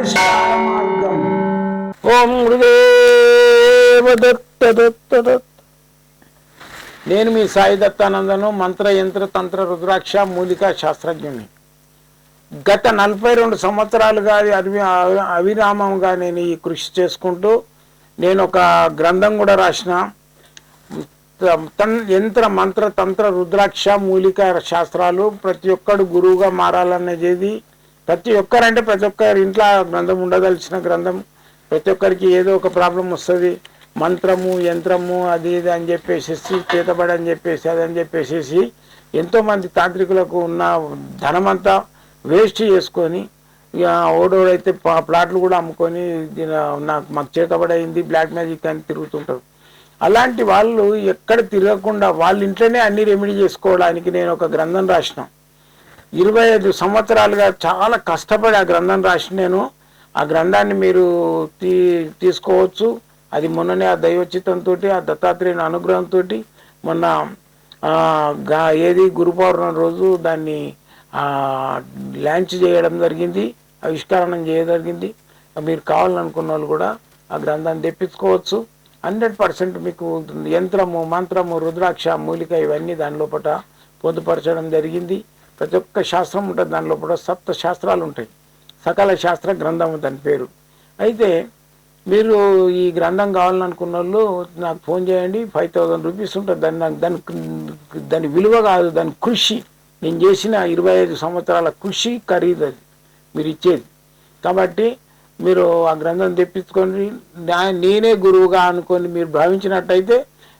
పరిష్కార మార్గం. ఓం గురుదేవ దత్త దత్త దత్త. నేను మీ సాయి దత్తానందను, మంత్ర యంత్ర తంత్ర రుద్రాక్ష మూలికా శాస్త్రజ్ఞుని. గత 42 సంవత్సరాలుగా అవిరామంగా నేను ఈ కృషి చేసుకుంటూ నేను ఒక గ్రంథం కూడా రాసిన. యంత్ర మంత్ర తంత్ర రుద్రాక్ష మూలికా శాస్త్రాలు. ప్రతి ఒక్కడు గురువుగా మారాలనేది ప్రతి ఒక్కరంటే ప్రతి ఒక్కరి ఇంట్లో గ్రంథం ఉండదలిచిన గ్రంథం. ప్రతి ఒక్కరికి ఏదో ఒక ప్రాబ్లం వస్తుంది. మంత్రము యంత్రము అది ఇది అని చెప్పేసి చేతబడి అని చెప్పేసి అదని చెప్పేసి ఎంతోమంది తాంత్రికులకు ఉన్న ధనమంతా వేస్ట్ చేసుకొని ఇక ఓడోడైతే ప్లాట్లు కూడా అమ్ముకొని మాకు చేతబడి అయింది బ్లాక్ మ్యాజిక్ అని తిరుగుతుంటారు. అలాంటి వాళ్ళు ఎక్కడ తిరగకుండా వాళ్ళ ఇంట్లోనే అన్ని రెమెడీ చేసుకోవడానికి నేను ఒక గ్రంథం రాసిన. 25 సంవత్సరాలుగా చాలా కష్టపడి ఆ గ్రంథం రాసిన నేను. ఆ గ్రంథాన్ని మీరు తీసుకోవచ్చు. అది మొన్ననే ఆ దైవచిత్తంతో ఆ దత్తాత్రేయుని అనుగ్రహంతో మొన్న ఏది గురు పౌర్ణమి రోజు దాన్ని లాంచ్ చేయడం జరిగింది, ఆవిష్కరణం చేయడం జరిగింది. మీరు కావాలనుకున్న వాళ్ళు కూడా ఆ గ్రంథాన్ని తెప్పించుకోవచ్చు. 100% మీకు యంత్రము మంత్రము రుద్రాక్ష మూలిక ఇవన్నీ దాని లోపల పొందుపరచడం జరిగింది. ప్రతి ఒక్క శాస్త్రం ఉంటుంది దాని లోపల. 7 శాస్త్రాలు ఉంటాయి. సకల శాస్త్ర గ్రంథం దాని పేరు. అయితే మీరు ఈ గ్రంథం కావాలనుకున్న వాళ్ళు నాకు ఫోన్ చేయండి. 5000 రూపీస్ ఉంటుంది. దాని విలువ కాదు, దాని కృషి. నేను చేసిన 25 సంవత్సరాల కృషి ఖరీదు అది మీరు ఇచ్చేది. కాబట్టి మీరు ఆ గ్రంథం తెప్పించుకొని నేనే గురువుగా అనుకొని మీరు భావించినట్టయితే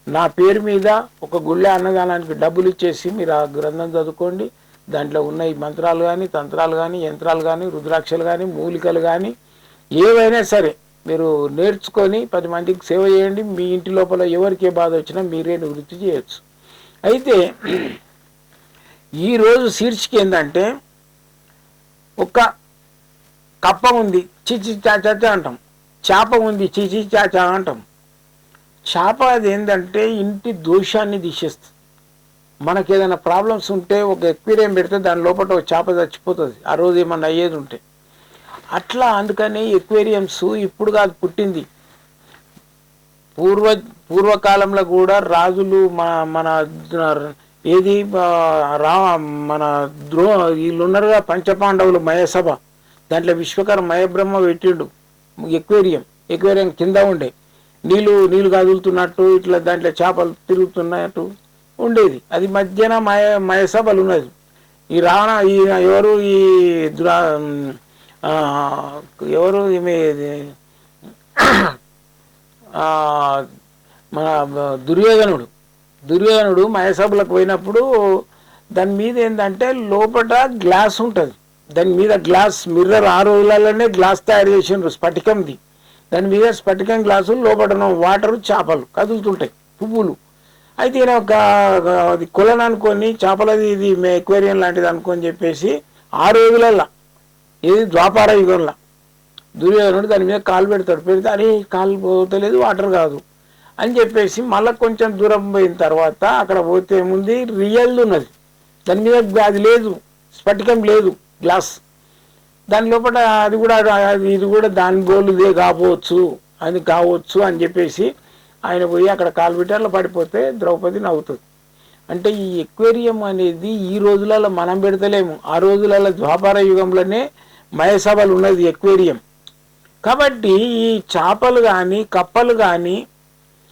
నా పేరు మీద ఒక గుళ్ళె అన్నదానానికి డబ్బులు ఇచ్చేసి మీరు ఆ గ్రంథం చదువుకోండి. దాంట్లో ఉన్న ఈ మంత్రాలు కానీ తంత్రాలు కానీ యంత్రాలు కానీ రుద్రాక్షలు కానీ మూలికలు కానీ ఏవైనా సరే మీరు నేర్చుకొని 10 మందికి సేవ చేయండి. మీ ఇంటి లోపల ఎవరికి ఏ బాధ వచ్చినా మీరే నివృత్తి చేయొచ్చు. అయితే ఈరోజు శీర్షిక ఏంటంటే ఒక కప్ప ఉంది చిచి చాచా అంటాం, చేప ఉంది చిచి చాచా అంటాం. చేప అది ఏంటంటే ఇంటి దోషాన్ని తీసేస్తుంది. మనకి ఏదైనా ప్రాబ్లమ్స్ ఉంటే ఒక ఎక్వేరియం పెడితే దాని లోపల ఒక చేప చచ్చిపోతుంది ఆ రోజు ఏమన్నా అయ్యేది ఉంటే. అట్లా అందుకని ఎక్వేరియంస్ ఇప్పుడు కాదు పుట్టింది. పూర్వకాలంలో కూడా రాజులు మన ఏది మన వీళ్ళు ఉన్నారుగా పంచపాండవులు మయసభ, దాంట్లో విశ్వకర్మ మయబ్రహ్మ పెట్టిండు ఎక్వేరియం కింద ఉండే నీళ్ళు కదులుతున్నట్టు ఇట్లా దాంట్లో చేపలు తిరుగుతున్నట్టు ఉండేది. అది మధ్యన మయసభలు ఉన్నది. ఈ ఎవరు ఎవరు ఈమె మన దుర్యోధనుడు మయసభలకు పోయినప్పుడు దాని మీద ఏంటంటే లోపల గ్లాస్ ఉంటుంది. దాని మీద గ్లాస్ మిర్రర్ ఆ రోజులలోనే గ్లాస్ తయారు చేసిండ్రు స్ఫటికంది. దాని మీద స్ఫటికం గ్లాసు లోపల వాటరు చేపలు కదులుతుంటాయి పువ్వులు. అయితే ఈయన అది కొలను అనుకొని చేపలది ఇది ఎక్వేరియం లాంటిది అనుకొని చెప్పేసి ఆ రోజులల్లో ఏది ద్వాపార యుగంలో దుర్యోధనుడు దాని మీద కాలు పెడితే అని కాలు పోతలేదు వాటర్ కాదు అని చెప్పేసి మళ్ళీ కొంచెం దూరం పోయిన తర్వాత అక్కడ పోతే ఏముంది రియల్ ఉన్నది. దాని మీద అది లేదు, స్ఫటికం లేదు గ్లాస్. దాని లోపల ఇది కూడా దాని బోలుదే కావచ్చు అని చెప్పేసి ఆయన పోయి అక్కడ కాలు పెట్టి పడిపోతే ద్రౌపది నవ్వుతుంది. అంటే ఈ ఎక్వేరియం అనేది ఈ రోజులలో మనం పెడతలేము. ఆ రోజులలో ద్వాపార యుగంలోనే మయసభలు ఉన్నది ఎక్వేరియం. కాబట్టి ఈ చేపలు కానీ కప్పలు కానీ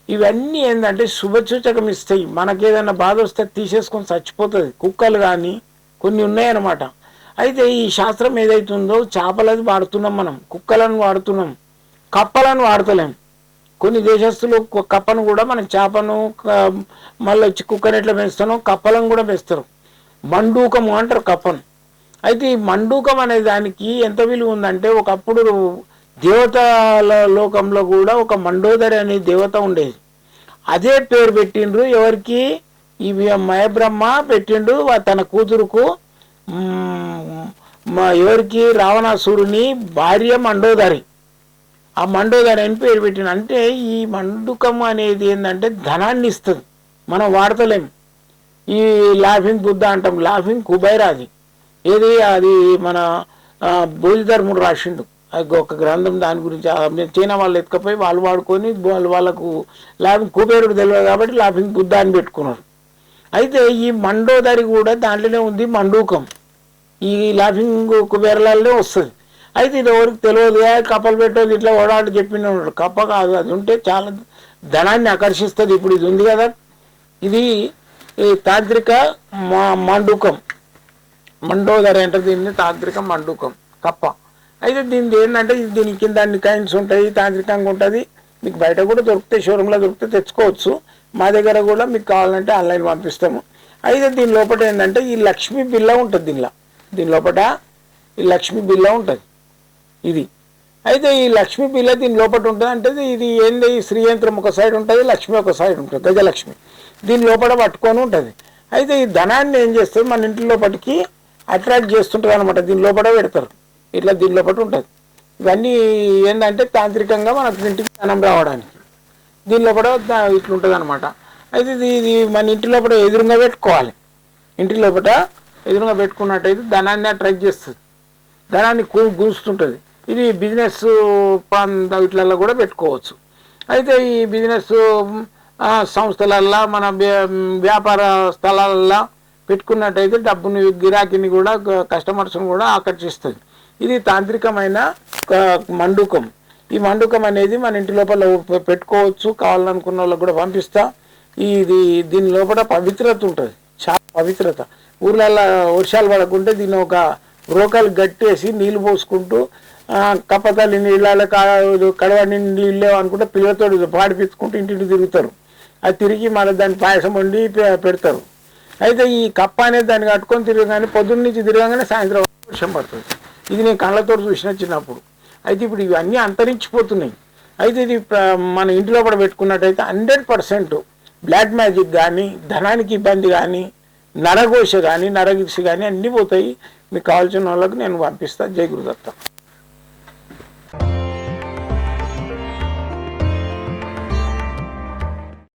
ఇవన్నీ ఏంటంటే శుభసూచకం ఇస్తాయి. మనకేదైనా బాధ వస్తే తీసేసుకొని చచ్చిపోతుంది. కుక్కలు కానీ కొన్ని ఉన్నాయన్నమాట. అయితే ఈ శాస్త్రం ఏదైతుందో చేపలది వాడుతున్నాం, మనం కుక్కలను వాడుతున్నాం, కప్పలను వాడతలేం. కొన్ని దేశస్తులు కప్పను కూడా మనం చేపను మళ్ళీ వచ్చి కుక్కని ఎట్లా పెంచుతానో కప్పలను కూడా పెంచుతారు. మండూకము అంటారు కప్పను. అయితే ఈ మండూకం అనే దానికి ఎంత విలువ ఉందంటే ఒకప్పుడు దేవతల లోకంలో కూడా ఒక మండోదరి అనే దేవత ఉండేది. అదే పేరు పెట్టిండ్రు ఎవరికి, ఈ మయబ్రహ్మ పెట్టిండు తన కూతురుకు. ఎవరికి, రావణాసురుని భార్య మండోదరి. ఆ మండోదరి అని పేరు పెట్టిండు. అంటే ఈ మండుకం అనేది ఏంటంటే ధనాన్ని ఇస్తుంది, మనం వాడతలేం. ఈ లాఫింగ్ బుద్ధ అంటాం, లాఫింగ్ కుబైరా అది ఏది, అది మన బోధిధర్ముడు రాసిండు. ఒక గ్రంథం దాని గురించి చైనా వాళ్ళు ఎత్తుకపోయి వాళ్ళు వాడుకొని వాళ్ళకు లాఫింగ్ కుబేరుడు తెలియదు కాబట్టి లాఫింగ్ బుద్ధ అని పెట్టుకున్నారు. అయితే ఈ మండోదరి కూడా దాంట్లోనే ఉంది మండూకం, ఈ లాఫింగ్ కుబేరలనే వస్తుంది. అయితే ఇది ఎవరికి తెలియదు, కప్పలు పెట్టేది ఇట్లా ఓడాడు చెప్పిన ఉన్నాడు. కప్ప కాదు, అది ఉంటే చాలా ధనాన్ని ఆకర్షిస్తుంది. ఇప్పుడు ఇది ఉంది కదా, ఇది ఈ తాంత్రిక మండూకం, మండోదరి అంటే దీన్ని తాంత్రిక మండూకం కప్ప. అయితే దీనికి ఏంటంటే దీని కింద అన్ని కైండ్స్ ఉంటాయి, తాంత్రికంగా ఉంటుంది. మీకు బయట కూడా దొరుకుతాయి, షోరూంలో దొరికితే తెచ్చుకోవచ్చు. మా దగ్గర కూడా మీకు కావాలంటే ఆన్లైన్ పంపిస్తాము. అయితే దీని లోపల ఏంటంటే ఈ లక్ష్మీ బిల్ల ఉంటుంది, దీని లోపల ఈ లక్ష్మీ బిల్ల ఉంటుంది ఇది. అయితే ఈ లక్ష్మీ బిల్ల దీని లోపల ఉంటుంది అంటే ఇది ఏంది, శ్రీయంత్రం ఒక సైడ్ ఉంటుంది, లక్ష్మి ఒక సైడ్ ఉంటుంది, గజలక్ష్మి దీని లోపల పట్టుకొని ఉంటుంది. అయితే ఈ ధనాన్ని ఏం చేస్తుంది, మన ఇంటి లోపలికి అట్రాక్ట్ చేస్తుంటుంది అనమాట. దీని లోపల పెడతారు, ఇట్లా దీని లోపల ఉంటుంది. ఇవన్నీ ఏంటంటే తాంత్రికంగా మనకు ఇంటికి ధనం రావడానికి దీని లోపల ఇట్లుంటుంది అనమాట. అయితే ఇది మన ఇంటి లోపల ఎదురుగా పెట్టుకోవాలి. ఇంటి లోపల ఎదురుగా పెట్టుకున్నట్టయితే ధనాన్ని అట్రాక్ట్ చేస్తుంది, ధనాన్ని గుంజుతుంటుంది. ఇది బిజినెస్ ఇట్లలో కూడా పెట్టుకోవచ్చు. అయితే ఈ బిజినెస్ సంస్థలల్లో మన వ్యాపార స్థలాలల్లో పెట్టుకున్నట్టయితే డబ్బుని గిరాకీని కూడా కస్టమర్స్ని కూడా ఆకర్షిస్తుంది. ఇది తాంత్రికమైన మండూకం. ఈ మండూకం అనేది మన ఇంటి లోపల పెట్టుకోవచ్చు, కావాలనుకున్న వాళ్ళకి కూడా పంపిస్తా. దీని లోపల పవిత్రత ఉంటుంది, చాలా పవిత్రత. ఊర్లలో వర్షాలు పడకుంటే దీన్ని ఒక రోకలు గట్టేసి నీళ్ళు పోసుకుంటూ కప్పతల్లి నీళ్ళ కడవ నీళ్ళు అనుకుంటే పిల్లలతో పాడిపించుకుంటూ ఇంటింటి తిరుగుతారు. అది తిరిగి మళ్ళీ దాన్ని పాయసం వండి పెడతారు. అయితే ఈ కప్ప అనేది దాన్ని కట్టుకొని తిరగగానే పొద్దున్న నుంచి తిరగగానే సాయంత్రం వర్షం పడుతుంది. ఇది నేను కళ్ళతో చూసిన చిన్నప్పుడు. అయితే ఇప్పుడు ఇవన్నీ అంతరించిపోతున్నాయి. అయితే ఇది మన ఇంటి లోపల పెట్టుకున్నట్టయితే 100% బ్లాక్ మ్యాజిక్ కానీ, ధనానికి ఇబ్బంది కానీ, నరఘోష కానీ, నరగిషి కానీ అన్నీ పోతాయి. మీకు కావాల్సిన వాళ్ళకి నేను పంపిస్తాను. జై గురుదత్త.